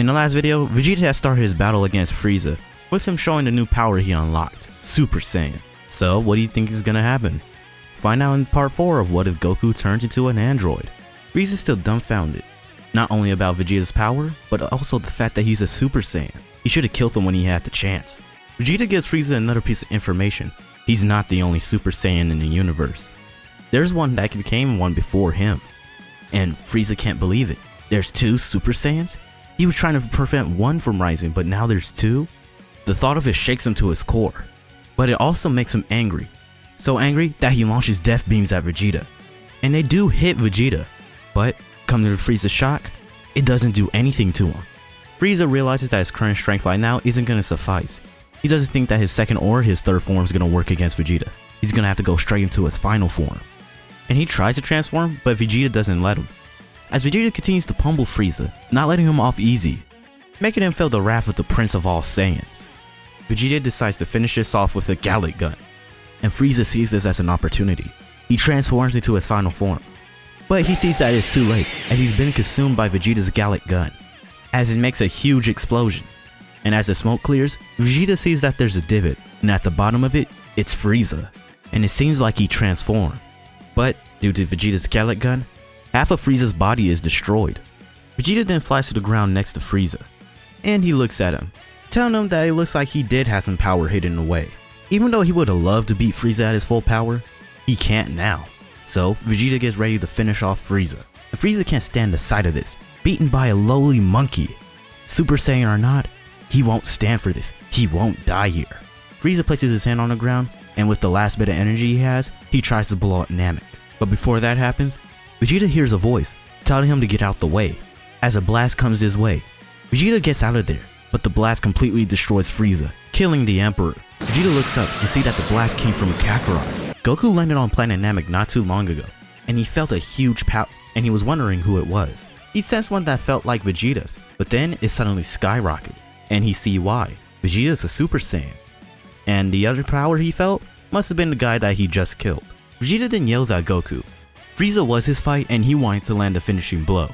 In the last video, Vegeta has started his battle against Frieza, with him showing the new power he unlocked, Super Saiyan. So what do you think is gonna happen? Find out in part 4 of what if Goku turns into an android. Frieza's still dumbfounded, not only about Vegeta's power, but also the fact that he's a Super Saiyan. He should have killed him when he had the chance. Vegeta gives Frieza another piece of information. He's not the only Super Saiyan in the universe. There's one that became one before him. And Frieza can't believe it. There's 2 Super Saiyans? He was trying to prevent one from rising, but now there's 2? The thought of it shakes him to his core. But it also makes him angry. So angry that he launches death beams at Vegeta. And they do hit Vegeta. But, come to Frieza's shock, it doesn't do anything to him. Frieza realizes that his current strength right now isn't going to suffice. He doesn't think that his second or his third form is going to work against Vegeta. He's going to have to go straight into his final form. And he tries to transform, but Vegeta doesn't let him. As Vegeta continues to pummel Frieza, not letting him off easy, making him feel the wrath of the Prince of all Saiyans. Vegeta decides to finish this off with a Gallic gun, and Frieza sees this as an opportunity. He transforms into his final form, but he sees that it's too late as he's been consumed by Vegeta's Gallic gun, as it makes a huge explosion. And as the smoke clears, Vegeta sees that there's a divot, and at the bottom of it, it's Frieza, and it seems like he transformed. But due to Vegeta's Gallic gun, half of Frieza's body is destroyed. Vegeta then flies to the ground next to Frieza, and he looks at him, telling him that it looks like he did have some power hidden away. Even though he would have loved to beat Frieza at his full power, he can't now. So Vegeta gets ready to finish off Frieza, and Frieza can't stand the sight of this, beaten by a lowly monkey. Super Saiyan or not, he won't stand for this. He won't die here. Frieza places his hand on the ground, and with the last bit of energy he has, he tries to blow up Namek. But before that happens, Vegeta hears a voice telling him to get out the way. As a blast comes his way, Vegeta gets out of there, but the blast completely destroys Frieza, killing the Emperor. Vegeta looks up and sees that the blast came from Kakarot. Goku landed on planet Namek not too long ago, and he felt a huge power, and he was wondering who it was. He sensed one that felt like Vegeta's, but then it suddenly skyrocketed, and he see why. Vegeta's a Super Saiyan, and the other power he felt must have been the guy that he just killed. Vegeta then yells at Goku. Frieza was his fight and he wanted to land the finishing blow,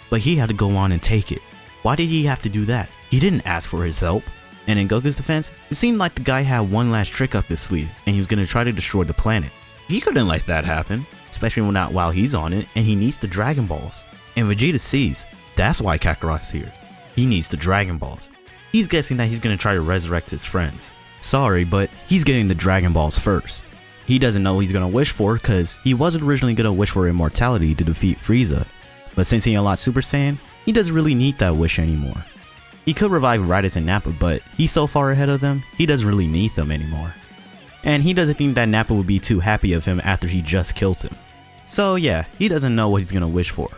but he had to go on and take it. Why did he have to do that? He didn't ask for his help. And in Goku's defense, it seemed like the guy had one last trick up his sleeve and he was going to try to destroy the planet. He couldn't let that happen, especially not while he's on it and he needs the Dragon Balls. And Vegeta sees that's why Kakarot's here. He needs the Dragon Balls. He's guessing that he's going to try to resurrect his friends. Sorry, but he's getting the Dragon Balls first. He doesn't know what he's going to wish for because he wasn't originally going to wish for immortality to defeat Frieza. But since he unlocked Super Saiyan, he doesn't really need that wish anymore. He could revive Raditz and Nappa, but he's so far ahead of them, he doesn't really need them anymore. And he doesn't think that Nappa would be too happy of him after he just killed him. So yeah, he doesn't know what he's going to wish for.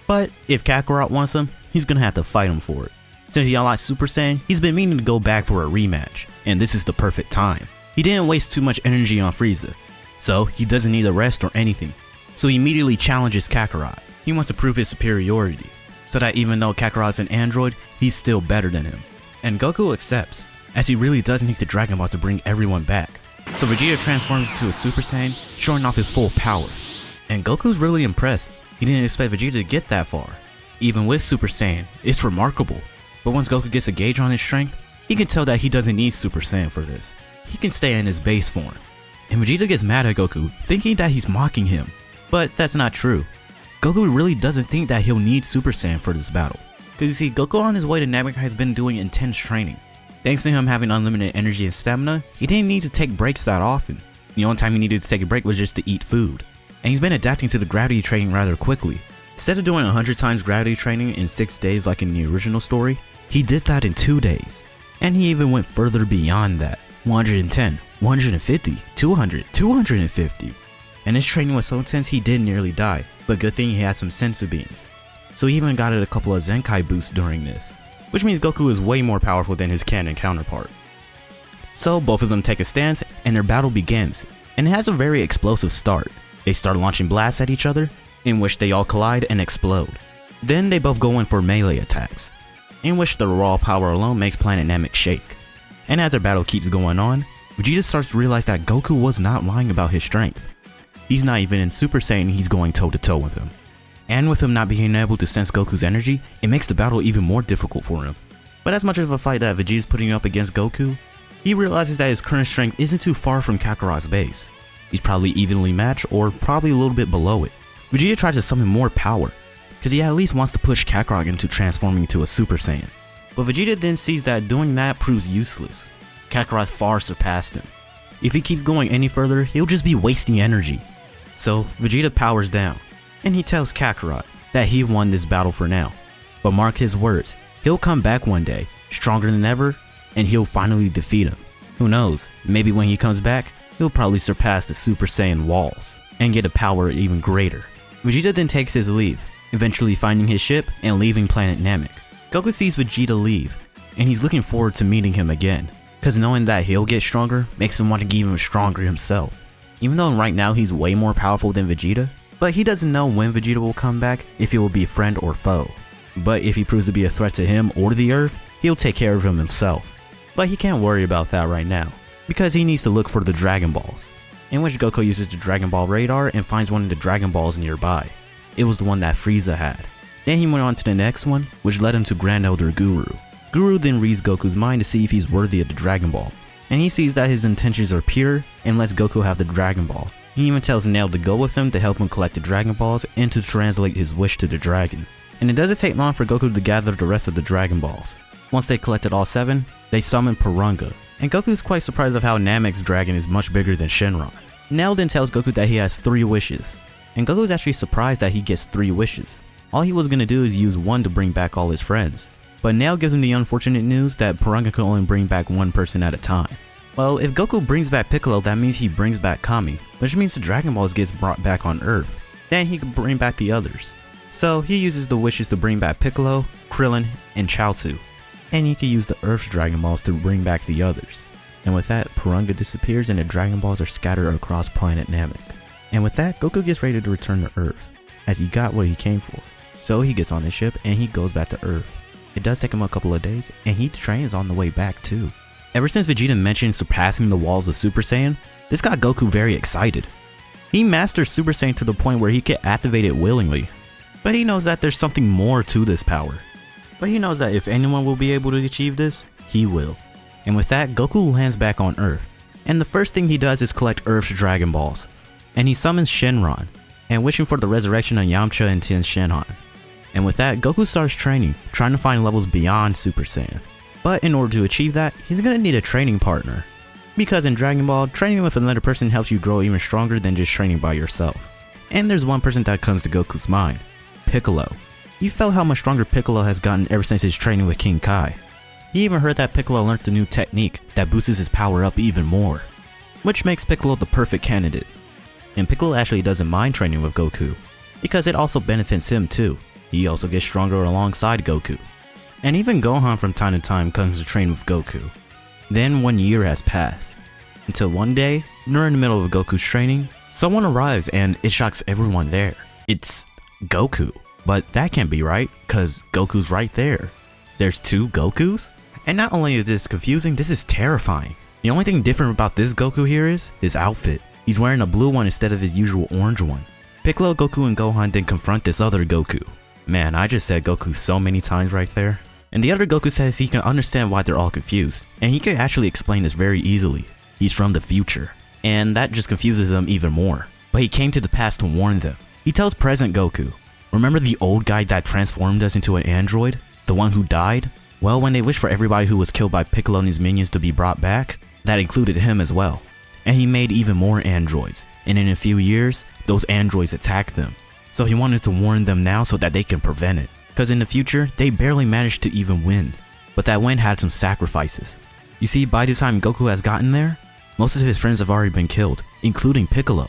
But if Kakarot wants him, he's going to have to fight him for it. Since he unlocked Super Saiyan, he's been meaning to go back for a rematch, and this is the perfect time. He didn't waste too much energy on Frieza, so he doesn't need a rest or anything. So he immediately challenges Kakarot. He wants to prove his superiority, so that even though Kakarot's an android, he's still better than him. And Goku accepts, as he really does need the Dragon Ball to bring everyone back. So Vegeta transforms into a Super Saiyan, showing off his full power. And Goku's really impressed. He didn't expect Vegeta to get that far. Even with Super Saiyan, it's remarkable. But once Goku gets a gauge on his strength, he can tell that he doesn't need Super Saiyan for this. He can stay in his base form. And Vegeta gets mad at Goku, thinking that he's mocking him. But that's not true. Goku really doesn't think that he'll need Super Saiyan for this battle. Cause you see, Goku on his way to Namek has been doing intense training. Thanks to him having unlimited energy and stamina, he didn't need to take breaks that often. The only time he needed to take a break was just to eat food. And he's been adapting to the gravity training rather quickly. Instead of doing 100 times gravity training in 6 days like in the original story, he did that in 2 days. And he even went further beyond that. 110, 150, 200, 250. And his training was so intense he did nearly die, but good thing he had some senzu beans. So he even got it a couple of Zenkai boosts during this, which means Goku is way more powerful than his canon counterpart. So both of them take a stance and their battle begins, and it has a very explosive start. They start launching blasts at each other, in which they all collide and explode. Then they both go in for melee attacks, in which the raw power alone makes planet Namek shake. And as their battle keeps going on, Vegeta starts to realize that Goku was not lying about his strength. He's not even in Super Saiyan, he's going toe to toe with him. And with him not being able to sense Goku's energy, it makes the battle even more difficult for him. But as much of a fight that Vegeta's putting up against Goku, he realizes that his current strength isn't too far from Kakarot's base. He's probably evenly matched or probably a little bit below it. Vegeta tries to summon more power, because he at least wants to push Kakarot into transforming into a Super Saiyan. But Vegeta then sees that doing that proves useless. Kakarot far surpassed him. If he keeps going any further, he'll just be wasting energy. So Vegeta powers down, and he tells Kakarot that he won this battle for now. But mark his words, he'll come back one day, stronger than ever, and he'll finally defeat him. Who knows, maybe when he comes back, he'll probably surpass the Super Saiyan walls, and get a power even greater. Vegeta then takes his leave, eventually finding his ship and leaving planet Namek. Goku sees Vegeta leave, and he's looking forward to meeting him again, cause knowing that he'll get stronger makes him want to get even stronger himself. Even though right now he's way more powerful than Vegeta, but he doesn't know when Vegeta will come back, if he will be friend or foe. But if he proves to be a threat to him or the Earth, he'll take care of him himself. But he can't worry about that right now, because he needs to look for the Dragon Balls, in which Goku uses the Dragon Ball radar and finds one of the Dragon Balls nearby. It was the one that Frieza had. Then he went on to the next one, which led him to Grand Elder Guru. Guru then reads Goku's mind to see if he's worthy of the Dragon Ball, and he sees that his intentions are pure and lets Goku have the Dragon Ball. He even tells Nail to go with him to help him collect the Dragon Balls and to translate his wish to the dragon. And it doesn't take long for Goku to gather the rest of the Dragon Balls. Once they collected all 7, they summon Purunga, and Goku's quite surprised of how Namek's dragon is much bigger than Shenron. Nail then tells Goku that he has 3 wishes, and Goku's actually surprised that he gets 3 wishes. All he was gonna do is use one to bring back all his friends. But Nail gives him the unfortunate news that Purunga can only bring back one person at a time. Well, if Goku brings back Piccolo, that means he brings back Kami, which means the Dragon Balls gets brought back on Earth. Then he can bring back the others. So he uses the wishes to bring back Piccolo, Krillin, and Chaozu. And he can use the Earth's Dragon Balls to bring back the others. And with that, Purunga disappears and the Dragon Balls are scattered across planet Namek. And with that, Goku gets ready to return to Earth, as he got what he came for. So he gets on his ship and he goes back to Earth. It does take him a couple of days, and he trains on the way back too. Ever since Vegeta mentioned surpassing the walls of Super Saiyan, this got Goku very excited. He masters Super Saiyan to the point where he can activate it willingly. But he knows that there's something more to this power. But he knows that if anyone will be able to achieve this, he will. And with that, Goku lands back on Earth. And the first thing he does is collect Earth's Dragon Balls. And he summons Shenron, and wishing for the resurrection of Yamcha and Tien Shinhan. And with that, Goku starts training, trying to find levels beyond Super Saiyan. But in order to achieve that, he's gonna need a training partner. Because in Dragon Ball, training with another person helps you grow even stronger than just training by yourself. And there's one person that comes to Goku's mind, Piccolo. You felt how much stronger Piccolo has gotten ever since his training with King Kai. He even heard that Piccolo learned a new technique that boosts his power up even more, which makes Piccolo the perfect candidate. And Piccolo actually doesn't mind training with Goku, because it also benefits him too. He also gets stronger alongside Goku. And even Gohan from time to time comes to train with Goku. Then 1 year has passed, until one day, during the middle of Goku's training, someone arrives and it shocks everyone there. It's Goku. But that can't be right, cause Goku's right there. There's 2 Gokus? And not only is this confusing, this is terrifying. The only thing different about this Goku here is his outfit. He's wearing a blue one instead of his usual orange one. Piccolo, Goku, and Gohan then confront this other Goku. Man, I just said Goku so many times right there. And the other Goku says he can understand why they're all confused, and he can actually explain this very easily. He's from the future, and that just confuses them even more. But he came to the past to warn them. He tells present Goku, remember the old guy that transformed us into an android? The one who died? Well, when they wished for everybody who was killed by Piccolo and his minions to be brought back, that included him as well. And he made even more androids, and in a few years, those androids attacked them. So he wanted to warn them now so that they can prevent it. Cause in the future, they barely managed to even win. But that win had some sacrifices. You see, by the time Goku has gotten there, most of his friends have already been killed, including Piccolo.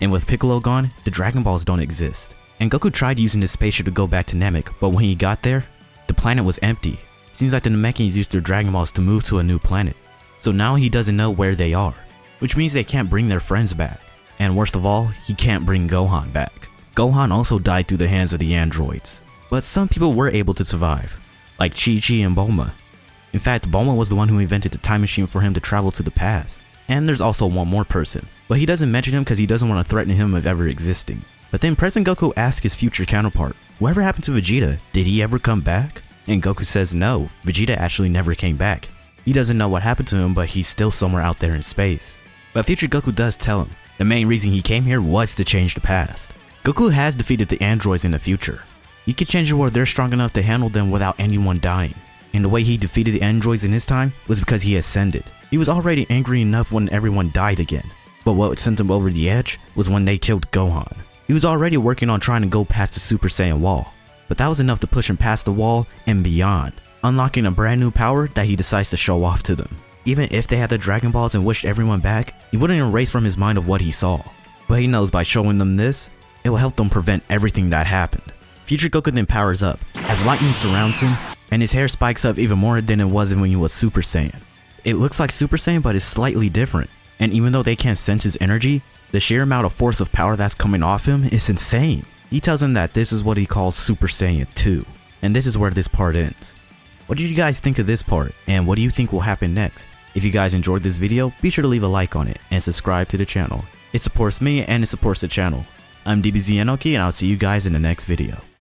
And with Piccolo gone, the Dragon Balls don't exist. And Goku tried using his spaceship to go back to Namek, but when he got there, the planet was empty. Seems like the Namekians used their Dragon Balls to move to a new planet. So now he doesn't know where they are, which means they can't bring their friends back. And worst of all, he can't bring Gohan back. Gohan also died through the hands of the androids. But some people were able to survive, like Chi-Chi and Bulma. In fact, Bulma was the one who invented the time machine for him to travel to the past. And there's also one more person, but he doesn't mention him because he doesn't want to threaten him of ever existing. But then Present Goku asks his future counterpart, whatever happened to Vegeta? Did he ever come back? And Goku says no, Vegeta actually never came back. He doesn't know what happened to him, but he's still somewhere out there in space. But future Goku does tell him, the main reason he came here was to change the past. Goku has defeated the androids in the future. He could change it where they're strong enough to handle them without anyone dying. And the way he defeated the androids in his time was because he ascended. He was already angry enough when everyone died again. But what sent him over the edge was when they killed Gohan. He was already working on trying to go past the Super Saiyan wall. But that was enough to push him past the wall and beyond, unlocking a brand new power that he decides to show off to them. Even if they had the Dragon Balls and wished everyone back, he wouldn't erase from his mind of what he saw. But he knows by showing them this, it will help them prevent everything that happened. Future Goku then powers up, as lightning surrounds him, and his hair spikes up even more than it was when he was Super Saiyan. It looks like Super Saiyan but is slightly different, and even though they can't sense his energy, the sheer amount of force of power that's coming off him is insane. He tells him that this is what he calls Super Saiyan 2, and this is where this part ends. What did you guys think of this part, and what do you think will happen next? If you guys enjoyed this video, be sure to leave a like on it and subscribe to the channel. It supports me and it supports the channel. I'm DBZ Enoki, and I'll see you guys in the next video.